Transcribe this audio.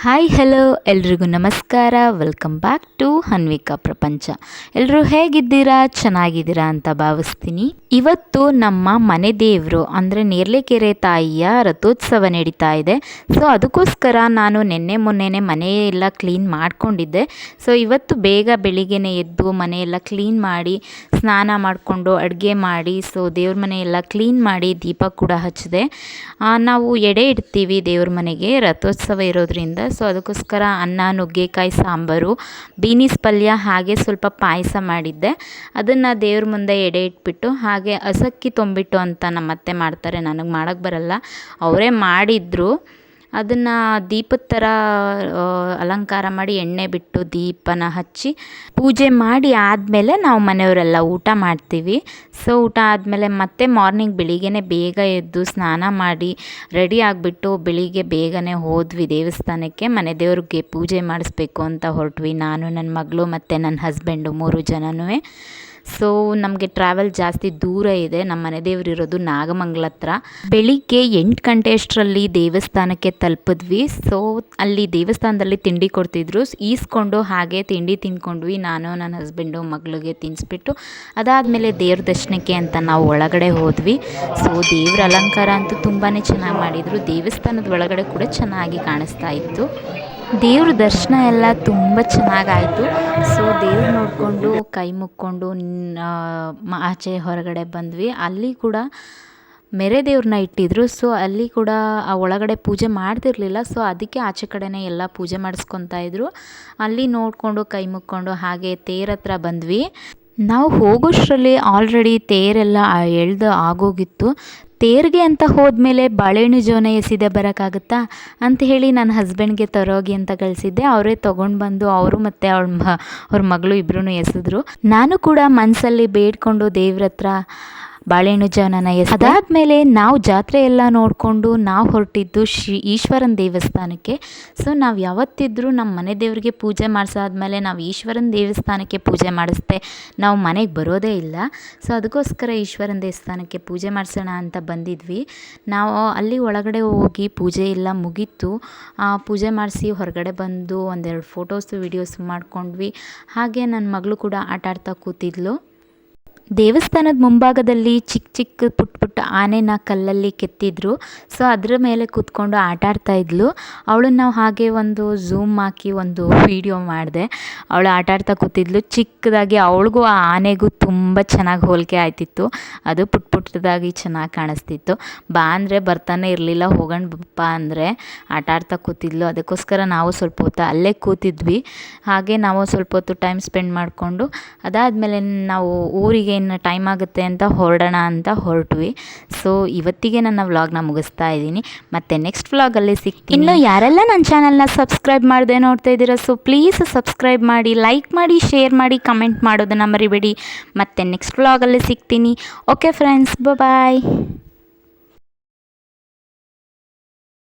Hi hello ಎಲ್ರಿಗೂ ನಮಸ್ಕಾರ. Welcome back to ಹನ್ವಿಕಾ ಪ್ರಪಂಚ. ಎಲ್ಲರೂ ಹೇಗಿದ್ದೀರಾ? ಚೆನ್ನಾಗಿದ್ದೀರಾ ಅಂತ ಭಾವಿಸ್ತೀನಿ. ಇವತ್ತು ನಮ್ಮ ಮನೆ ದೇವರು ಅಂದರೆ ನೇರ್ಲೆಕೆರೆ ತಾಯಿಯ ರಥೋತ್ಸವ ನಡೀತಾ ಇದೆ. ಸೊ ಅದಕ್ಕೋಸ್ಕರ ನಾನು ಮೊನ್ನೆನೇ ಮನೆಯೆಲ್ಲ ಕ್ಲೀನ್ ಮಾಡ್ಕೊಂಡಿದ್ದೆ. ಸೊ ಇವತ್ತು ಬೇಗ ಬೆಳಿಗ್ಗೆನೇ ಎದ್ದು ಮನೆಯೆಲ್ಲ ಕ್ಲೀನ್ ಮಾಡಿ ಸ್ನಾನ ಮಾಡಿಕೊಂಡು ಅಡುಗೆ ಮಾಡಿ ಸೊ ದೇವ್ರ ಮನೆಯೆಲ್ಲ ಕ್ಲೀನ್ ಮಾಡಿ ದೀಪ ಕೂಡ ಹಚ್ಚಿದೆ. ನಾವು ಎಡೆ ಇಡ್ತೀವಿ ದೇವ್ರ ಮನೆಗೆ ರಥೋತ್ಸವ ಇರೋದ್ರಿಂದ. ಸೊ ಅದಕ್ಕೋಸ್ಕರ ಅನ್ನ, ನುಗ್ಗೆಕಾಯಿ ಸಾಂಬಾರು, ಬೀನೀಸ್ ಪಲ್ಯ ಹಾಗೆ ಸ್ವಲ್ಪ ಪಾಯಸ ಮಾಡಿದ್ದೆ. ಅದನ್ನು ದೇವ್ರ ಮುಂದೆ ಎಡೆ ಇಟ್ಬಿಟ್ಟು ಹಾಗೆ ಅಸಕ್ಕಿ ತೊಂಬಿಟ್ಟು ಅಂತ ನಮ್ಮ ಅತ್ತೆ ಮಾಡ್ತಾರೆ, ನನಗೆ ಮಾಡೋಕ್ಕೆ ಬರಲ್ಲ, ಅವರೇ ಮಾಡಿದ್ರು. ಅದನ್ನು ದೀಪದ ಥರ ಅಲಂಕಾರ ಮಾಡಿ ಎಣ್ಣೆ ಬಿಟ್ಟು ದೀಪನ ಹಚ್ಚಿ ಪೂಜೆ ಮಾಡಿ ಆದಮೇಲೆ ನಾವು ಮನೆಯವರೆಲ್ಲ ಊಟ ಮಾಡ್ತೀವಿ. ಸೊ ಊಟ ಆದಮೇಲೆ ಮತ್ತೆ ಮಾರ್ನಿಂಗ್ ಬೆಳಿಗ್ಗೆನೇ ಬೇಗ ಎದ್ದು ಸ್ನಾನ ಮಾಡಿ ರೆಡಿ ಆಗಿಬಿಟ್ಟು ಬೆಳಿಗ್ಗೆ ಬೇಗನೆ ಹೋದ್ವಿ ದೇವಸ್ಥಾನಕ್ಕೆ. ಮನೆ ದೇವ್ರಿಗೆ ಪೂಜೆ ಮಾಡಿಸ್ಬೇಕು ಅಂತ ಹೊರಟ್ವಿ, ನಾನು, ನನ್ನ ಮಗಳು ಮತ್ತು ನನ್ನ ಹಸ್ಬೆಂಡು 3 ಜನನೂ. ಸೊ ನಮಗೆ ಟ್ರಾವೆಲ್ ಜಾಸ್ತಿ ದೂರ ಇದೆ. ನಮ್ಮ ಮನೆ ದೇವರಿರೋದು ನಾಗಮಂಗಲ ಹತ್ರ. ಬೆಳಿಗ್ಗೆ 8 ಗಂಟೆ ಅಷ್ಟರಲ್ಲಿ ದೇವಸ್ಥಾನಕ್ಕೆ ತಲುಪಿದ್ವಿ. ಸೊ ಅಲ್ಲಿ ದೇವಸ್ಥಾನದಲ್ಲಿ ತಿಂಡಿ ಕೊಡ್ತಿದ್ರು, ಈಸ್ಕೊಂಡು ಹಾಗೆ ತಿಂಡಿ ತಿಂದ್ಕೊಂಡ್ವಿ. ನಾನು, ನನ್ನ ಹಸ್ಬೆಂಡು, ಮಗಳಿಗೆ ತಿನ್ನಿಸ್ಬಿಟ್ಟು ಅದಾದಮೇಲೆ ದೇವ್ರ ದರ್ಶನಕ್ಕೆ ಅಂತ ನಾವು ಒಳಗಡೆ ಹೋದ್ವಿ. ಸೊ ದೇವ್ರ ಅಲಂಕಾರ ಅಂತೂ ತುಂಬಾ ಚೆನ್ನಾಗಿ ಮಾಡಿದರು. ದೇವಸ್ಥಾನದ ಒಳಗಡೆ ಕೂಡ ಚೆನ್ನಾಗಿ ಕಾಣಿಸ್ತಾ ಇತ್ತು. ದೇವ್ರ ದರ್ಶನ ಎಲ್ಲ ತುಂಬ ಚೆನ್ನಾಗಾಯಿತು. ಸೊ ದೇವ್ರು ನೋಡಿಕೊಂಡು ಕೈ ಮುಕ್ಕೊಂಡು ಆಚೆ ಹೊರಗಡೆ ಬಂದ್ವಿ. ಅಲ್ಲಿ ಕೂಡ ಮೆರೆ ದೇವ್ರನ್ನ ಇಟ್ಟಿದ್ರು. ಸೊ ಅಲ್ಲಿ ಕೂಡ ಆ ಒಳಗಡೆ ಪೂಜೆ ಮಾಡ್ತಿರ್ಲಿಲ್ಲ. ಸೊ ಅದಕ್ಕೆ ಆಚೆ ಕಡೆನೇ ಎಲ್ಲ ಪೂಜೆ ಮಾಡಿಸ್ಕೊತಾ ಇದ್ರು. ಅಲ್ಲಿ ನೋಡಿಕೊಂಡು ಕೈ ಮುಕ್ಕೊಂಡು ಹಾಗೆ ತೇರ ಹತ್ರ ಬಂದ್ವಿ. ನಾವು ಹೋಗೋಷ್ಟರಲ್ಲಿ ಆಲ್ರೆಡಿ ತೇರೆಲ್ಲ ಎಳ್ದು ಆಗೋಗಿತ್ತು. ತೇರಿಗೆ ಅಂತ ಹೋದ್ಮೇಲೆ ಬಾಳೆಹಣ್ಣು ಜೋನ ಎಸಿದೆ ಬರೋಕ್ಕಾಗುತ್ತಾ ಅಂತ ಹೇಳಿ ನನ್ನ ಹಸ್ಬೆಂಡ್ಗೆ ತರೋಗಿ ಅಂತ ಕಳಿಸಿದ್ದೆ. ಅವರೇ ತೊಗೊಂಡು ಬಂದು ಅವರು ಮತ್ತು ಅವ್ರ ಮಗಳು ಇಬ್ಬರೂ ಎಸೆದ್ರು. ನಾನು ಕೂಡ ಮನಸ್ಸಲ್ಲಿ ಬೇಡ್ಕೊಂಡು ದೇವ್ರ ಹತ್ರ ಬಾಳೆಹಣ್ಣು ಜಾವನ ಅದಾದಮೇಲೆ ನಾವು ಜಾತ್ರೆ ಎಲ್ಲ ನೋಡಿಕೊಂಡು ನಾವು ಹೊರಟಿದ್ದು ಈಶ್ವರನ ದೇವಸ್ಥಾನಕ್ಕೆ. ಸೊ ನಾವು ಯಾವತ್ತಿದ್ರೂ ನಮ್ಮ ಮನೆ ದೇವರಿಗೆ ಪೂಜೆ ಮಾಡಿಸಾದ್ಮೇಲೆ ನಾವು ಈಶ್ವರನ ದೇವಸ್ಥಾನಕ್ಕೆ ಪೂಜೆ ಮಾಡಿಸ್ದೆ ನಾವು ಮನೆಗೆ ಬರೋದೇ ಇಲ್ಲ. ಸೊ ಅದಕ್ಕೋಸ್ಕರ ಈಶ್ವರನ ದೇವಸ್ಥಾನಕ್ಕೆ ಪೂಜೆ ಮಾಡಿಸೋಣ ಅಂತ ಬಂದಿದ್ವಿ. ನಾವು ಅಲ್ಲಿ ಒಳಗಡೆ ಹೋಗಿ ಪೂಜೆ ಎಲ್ಲ ಮುಗೀತು. ಪೂಜೆ ಮಾಡಿಸಿ ಹೊರಗಡೆ ಬಂದು ಒಂದೆರಡು ಫೋಟೋಸು ವೀಡಿಯೋಸು ಮಾಡ್ಕೊಂಡ್ವಿ. ಹಾಗೆ ನನ್ನ ಮಗಳು ಕೂಡ ಆಟ ಆಡ್ತಾ ಕೂತಿದ್ಲು. ದೇವಸ್ಥಾನದ ಮುಂಭಾಗದಲ್ಲಿ ಚಿಕ್ಕ ಪುಟ್ಟ ಆನೆನ ಕಲ್ಲಲ್ಲಿ ಕೆತ್ತಿದ್ರು. ಸೊ ಅದರ ಮೇಲೆ ಕೂತ್ಕೊಂಡು ಆಟ ಆಡ್ತಾ ಇದ್ಲು. ಅವಳನ್ನು ನಾವು ಹಾಗೆ ಒಂದು ಝೂಮ್ ಹಾಕಿ ಒಂದು ವಿಡಿಯೋ ಮಾಡಿದೆ. ಅವಳು ಆಟ ಆಡ್ತಾ ಕೂತಿದ್ಲು. ಚಿಕ್ಕದಾಗಿ ಅವಳಿಗೂ ಆ ಆನೆಗೂ ತುಂಬ ಚೆನ್ನಾಗಿ ಹೋಲಿಕೆ ಆಯ್ತಿತ್ತು. ಅದು ಪುಟ್ಟದಾಗಿ ಚೆನ್ನಾಗಿ ಕಾಣಿಸ್ತಿತ್ತು. ಬಾ ಅಂದರೆ ಬರ್ತಾನೆ ಇರಲಿಲ್ಲ, ಹೋಗೋಣ ಬಪ್ಪ ಅಂದರೆ ಆಟ ಆಡ್ತಾ ಕೂತಿದ್ಲು. ಅದಕ್ಕೋಸ್ಕರ ನಾವು ಸ್ವಲ್ಪ ಹೊತ್ತು ಅಲ್ಲೇ ಕೂತಿದ್ವಿ. ಹಾಗೆ ನಾವು ಸ್ವಲ್ಪ ಹೊತ್ತು ಟೈಮ್ ಸ್ಪೆಂಡ್ ಮಾಡಿಕೊಂಡು ಅದಾದಮೇಲೆ ನಾವು ಊರಿಗೆ ಇನ್ನು ಟೈಮ್ ಆಗುತ್ತೆ ಅಂತ ಹೊರಡೋಣ ಅಂತ ಹೊರಟ್ವಿ. ಸೊ ಇವತ್ತಿಗೆ ನನ್ನ ವ್ಲಾಗ್ನ ಮುಗಿಸ್ತಾ ಇದ್ದೀನಿ. ಮತ್ತು ನೆಕ್ಸ್ಟ್ ವ್ಲಾಗಲ್ಲಿ ಸಿಗ್ತೀನಿ. ಇನ್ನು ಯಾರೆಲ್ಲ ನನ್ನ ಚಾನಲ್ನ ಸಬ್ಸ್ಕ್ರೈಬ್ ಮಾಡದೆ ನೋಡ್ತಾ ಇದ್ದೀರಾ, ಸೊ ಪ್ಲೀಸ್ ಸಬ್ಸ್ಕ್ರೈಬ್ ಮಾಡಿ, ಲೈಕ್ ಮಾಡಿ, ಶೇರ್ ಮಾಡಿ, ಕಮೆಂಟ್ ಮಾಡೋದನ್ನು ಮರಿಬೇಡಿ. ಮತ್ತು ನೆಕ್ಸ್ಟ್ ವ್ಲಾಗಲ್ಲಿ ಸಿಗ್ತೀನಿ. ಓಕೆ ಫ್ರೆಂಡ್ಸ್, ಬಾಯ್.